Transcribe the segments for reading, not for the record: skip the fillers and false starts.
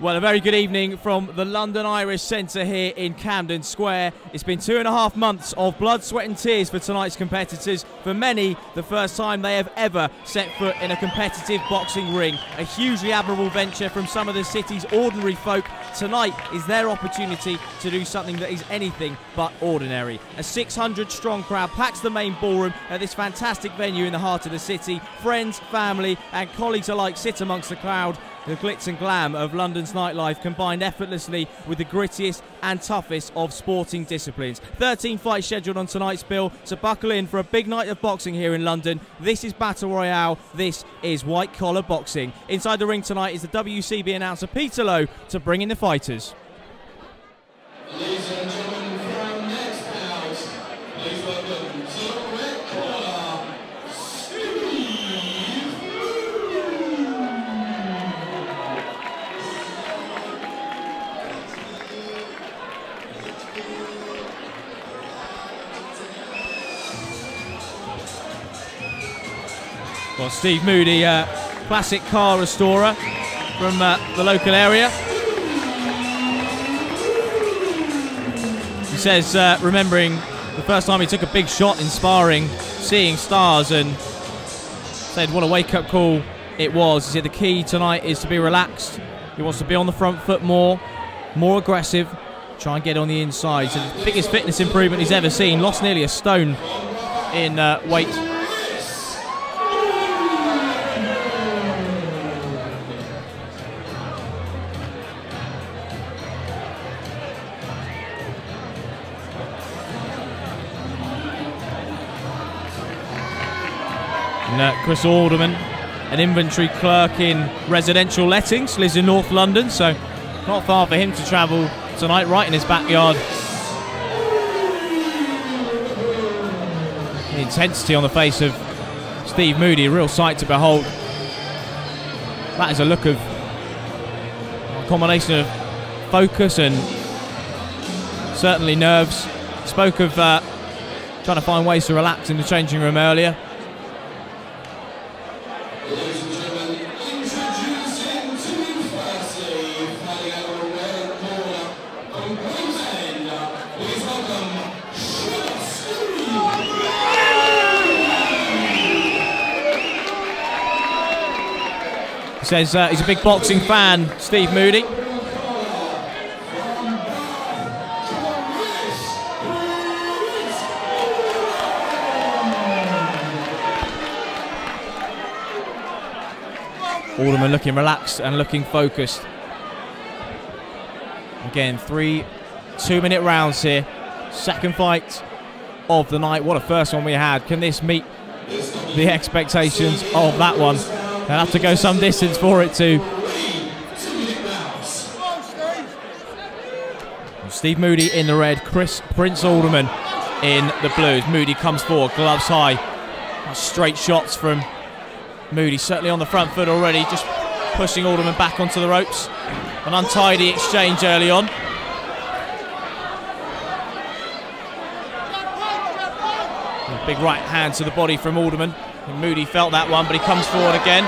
Well, a very good evening from the London Irish Centre here in Camden Square. It's been 2.5 months of blood, sweat and tears for tonight's competitors. For many, the first time they have ever set foot in a competitive boxing ring. A hugely admirable venture from some of the city's ordinary folk. Tonight is their opportunity to do something that is anything but ordinary. A 600-strong crowd packs the main ballroom at this fantastic venue in the heart of the city. Friends, family and colleagues alike sit amongst the crowd. The glitz and glam of London's nightlife combined effortlessly with the grittiest and toughest of sporting disciplines. 13 fights scheduled on tonight's bill, so buckle in for a big night of boxing here in London. This is Battle Royale, this is White Collar Boxing. Inside the ring tonight is the WCB announcer Peter Lowe to bring in the fighters. Ladies and gentlemen, from next bout, please welcome to the red corner, Well, Steve Moody, classic car restorer from the local area. He says, remembering the first time he took a big shot in sparring, seeing stars, and said what a wake-up call it was. He said the key tonight is to be relaxed. He wants to be on the front foot more aggressive, try and get on the inside. So the biggest fitness improvement he's ever seen. Lost nearly a stone in weight. Chris Alderman, an inventory clerk in residential lettings, lives in North London, so not far for him to travel tonight, right in his backyard. The intensity on the face of Steve Moody, a real sight to behold. That is a look of a combination of focus and certainly nerves. Spoke of trying to find ways to relax in the changing room earlier. ladies and gentlemen, introducing to firstly, fighting out of the red corner, from Queensland, please welcome He says he's a big boxing fan, Steve Moody. Alderman looking relaxed and looking focused. Again, 3 2-minute rounds here. Second fight of the night. What a first one we had. Can this meet the expectations of that one? They'll have to go some distance for it to. Steve Moody in the red, Prince Alderman in the blues. Moody comes forward, gloves high. Straight shots from Moody, certainly on the front foot already, just pushing Alderman back onto the ropes. An untidy exchange early on. A big right hand to the body from Alderman. And Moody felt that one, but he comes forward again.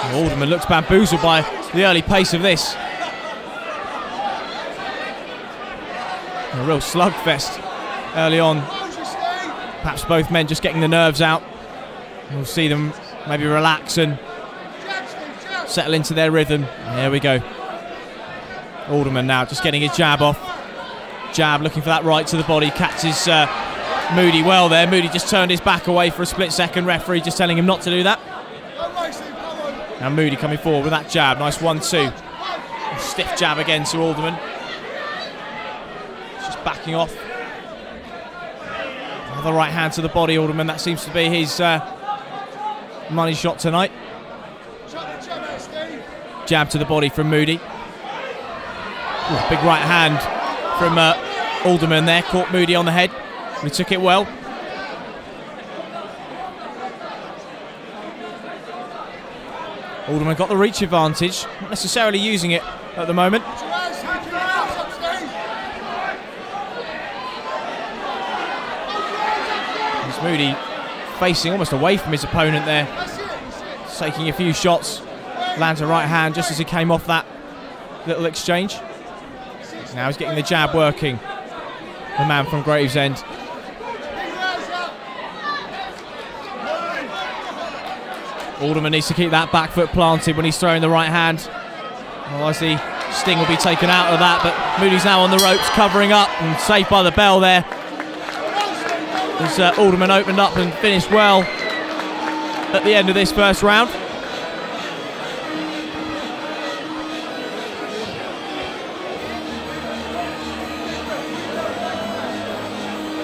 And Alderman looks bamboozled by the early pace of this. A real slugfest early on. Perhaps both men just getting the nerves out. We'll see them maybe relax and settle into their rhythm. There we go. Alderman now just getting his jab off. Jab looking for that right to the body. Catches Moody well there. Moody just turned his back away for a split second. Referee just telling him not to do that. Now Moody coming forward with that jab. Nice 1-2. Stiff jab again to Alderman. Just backing off. Another right hand to the body, Alderman. That seems to be his money shot tonight. Jab to the body from Moody. Ooh, big right hand from Alderman there. Caught Moody on the head. He took it well. Alderman got the reach advantage. Not necessarily using it at the moment. It's Moody facing almost away from his opponent there. Taking a few shots Lands a right hand just as he came off that little exchange. Now he's getting the jab working. The man from Gravesend. Alderman needs to keep that back foot planted when he's throwing the right hand. Otherwise the sting will be taken out of that, but Moody's now on the ropes, covering up and safe by the bell there. As Alderman opened up and finished well at the end of this first round.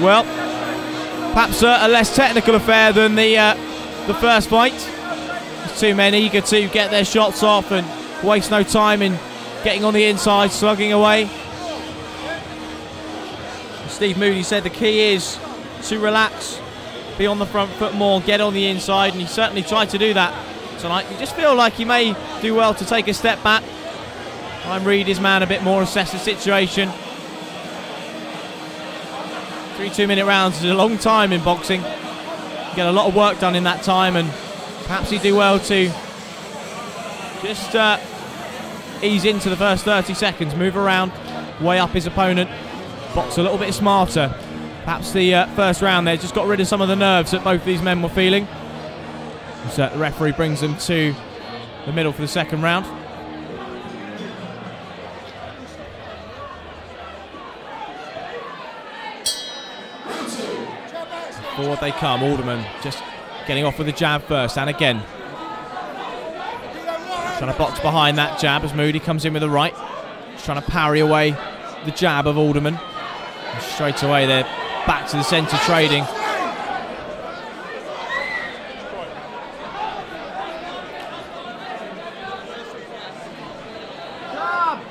Well, perhaps a less technical affair than the first fight. There's two men eager to get their shots off and waste no time in getting on the inside, slugging away. Steve Moody said the key is to relax, be on the front foot more, get on the inside, and he certainly tried to do that tonight. You just feel like he may do well to take a step back, try and read his man a bit more, assess the situation. 3 2-minute rounds is a long time in boxing. You get a lot of work done in that time, and perhaps he'd do well to just ease into the first 30 seconds, move around, weigh up his opponent, box a little bit smarter. Perhaps the first round there just got rid of some of the nerves that both these men were feeling. So the referee brings them to the middle for the second round. Forward they come. Alderman just getting off with the jab first, and again trying to box behind that jab as Moody comes in with the right. Just trying to parry away the jab of Alderman. And straight away they're back to the centre trading.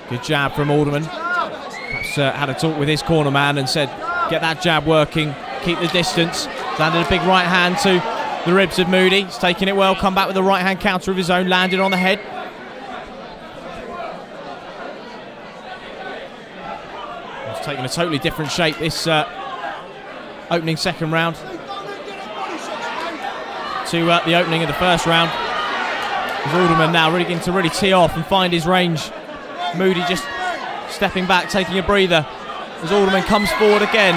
Good jab from Alderman. Perhaps had a talk with his corner man and said, get that jab working, keep the distance. Landed a big right hand to the ribs of Moody. He's taking it well, come back with a right hand counter of his own, landed on the head. It's taken a totally different shape this opening second round to the opening of the first round. As Alderman now really getting to tee off and find his range. Moody just stepping back, taking a breather as Alderman comes forward again,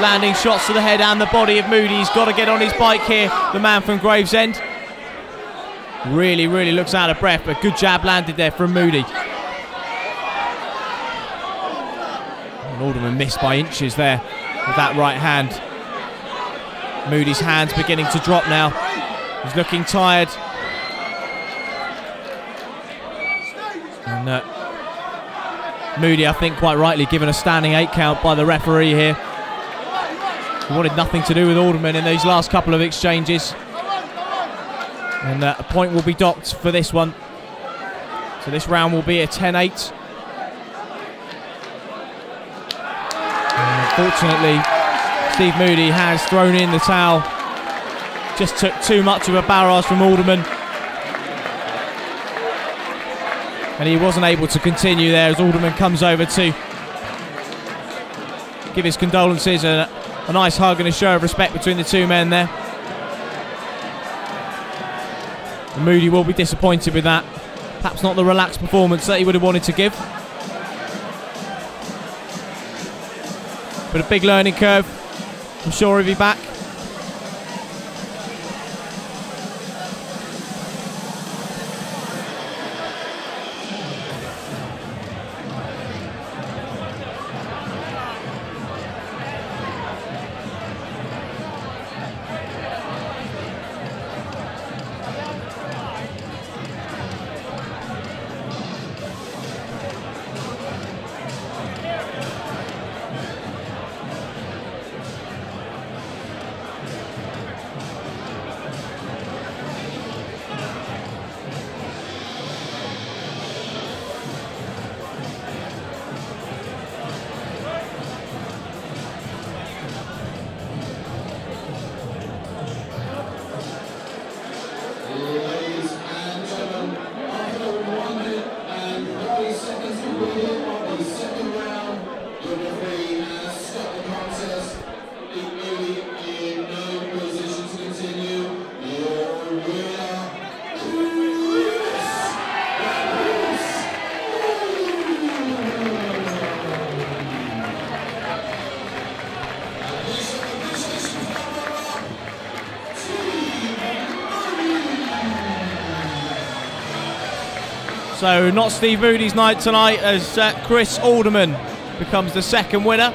landing shots to the head and the body of Moody. He's got to get on his bike here, the man from Gravesend. Really looks out of breath, but good jab landed there from Moody. And Alderman missed by inches there with that right hand. Moody's hands beginning to drop now. He's looking tired. And Moody, I think quite rightly, given a standing 8 count by the referee here. He wanted nothing to do with Alderman in these last couple of exchanges. And a point will be docked for this one. So this round will be a 10-8. Unfortunately, Steve Moody has thrown in the towel. Just took too much of a barrage from Alderman. And he wasn't able to continue there as Alderman comes over to give his condolences, a nice hug and a show of respect between the two men there. And Moody will be disappointed with that. Perhaps not the relaxed performance that he would have wanted to give. But a big learning curve. I'm sure he'll be back. So not Steve Moody's night tonight, as Chris Alderman becomes the second winner.